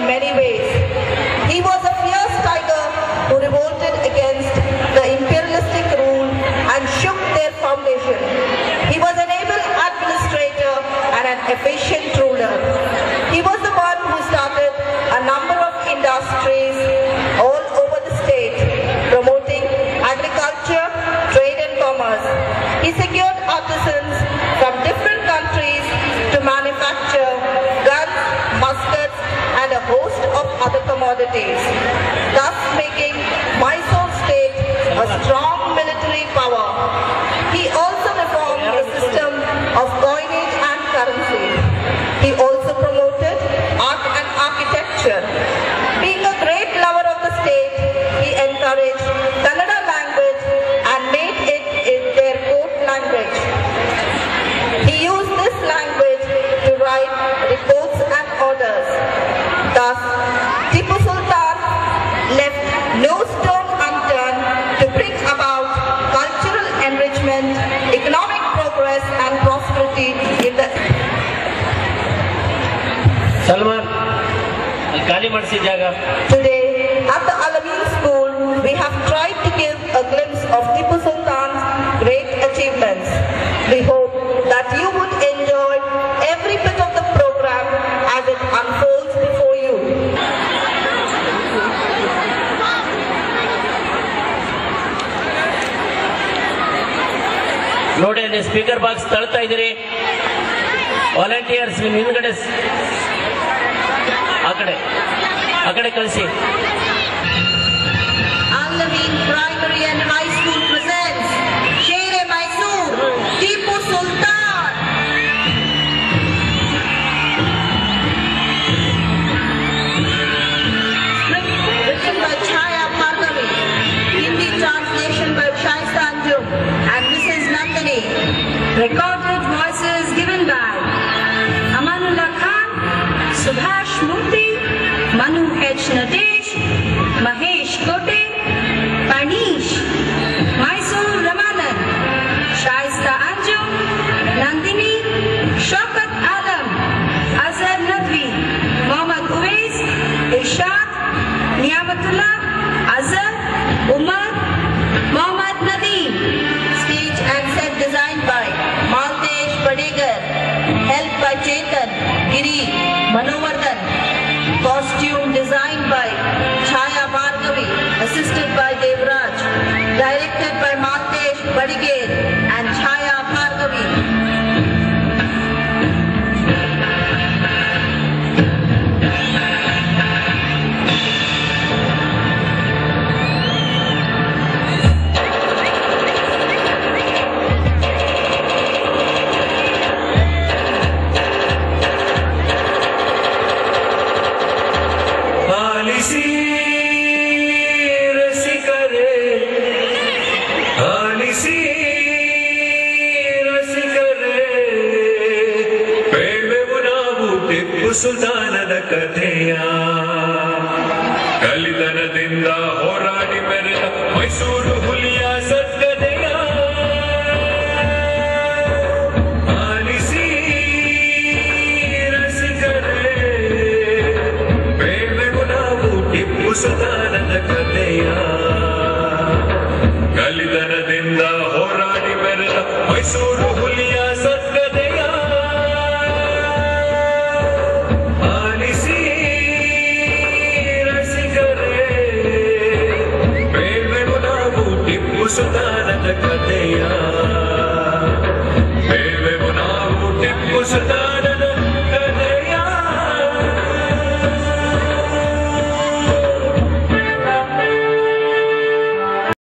many ways. He was a fierce tiger who revolted against the imperialistic rule and shook their foundation. He was an able administrator and an efficient ruler. He was the one who started a number of industries all over the state, promoting agriculture, trade and commerce. He secured artisans from different countries to manufacture guns, muskets and a host of other commodities, thus making Mysore state a strong military power. He also reformed the system of coinage and currency. He also promoted art and architecture. Being a great lover of the state, he encouraged Kannada language and made it their court language. He used this language to write reports and orders. Thus, Tipu Sultan left no stone unturned to bring about cultural enrichment, economic progress and prosperity in the... Salman, Kali Marsi Jaga. Today, at the Alameen School, we have tried to give a glimpse of Tipu Sultan's great achievements. We hope that you would enjoy every bit of the program as it unfolds before you. ನೋಡಿ ಅಲ್ಲಿ speaker box ತಳ್ತಾ ಇದ್ದೀರಿ. Volunteers ನಿಮ್ಮ ಹಿಂದ್ಗಡೆ ಆ ಕಡೆ ಕಳಿಸಿ. Alameen Primary and High School presents Sher-e Mysore, Tipu Sultan. Script written by Chaya Bhargavi, Hindi translation by Shaista Anjum and Mrs. Nandini. Recorded voices given by Amanullah Khan, Subhash Murthy, Manu H. Nadesh, Mahesh Kote, Panish, Mysore Ramanan, Shaista Anjum, Nandini, Shaukat Alam, Azhar Nadvi, Mohammad Uwais, Irshad, Niyamatullah, Azhar, Umar, Mohammad Nadeem. Stage and set designed by Maltesh Padegar, helped by Chetan, Giri, Manovardhan. Costume designed by Chaya Bhargavi, assisted by Devraj, directed by Maltesh Padegar and Chaya Bhargavi. ಸುಲ್ತಾನನ ಕಥೆಯ ಕಲಿತನದಿಂದ ಹೋರಾಡಿ ಮೆರೆದ ಮೈಸೂರು ಹುಲಿಯ ಸದ್ಗದೆಯ ಆಲಿಸಿ ರಸಿಕರೇ ಬೇಳೆವು ನಾವು ಟಿಪ್ಪು ಸುಲ್ತಾನನ ಕಥೆಯ ಕಲಿತನದಿಂದ ಹೋರಾಡಿ ಮೆರೆದ ಮೈಸೂರು ಹುಲಿಯ ಸದ್ಗದೆಯ ಸುಲ್ತಾನದ ಕಥೆಯ ಬೇವೆವು ನಾವು ಟಿಪ್ಪು ಸುಲ್ತಾನ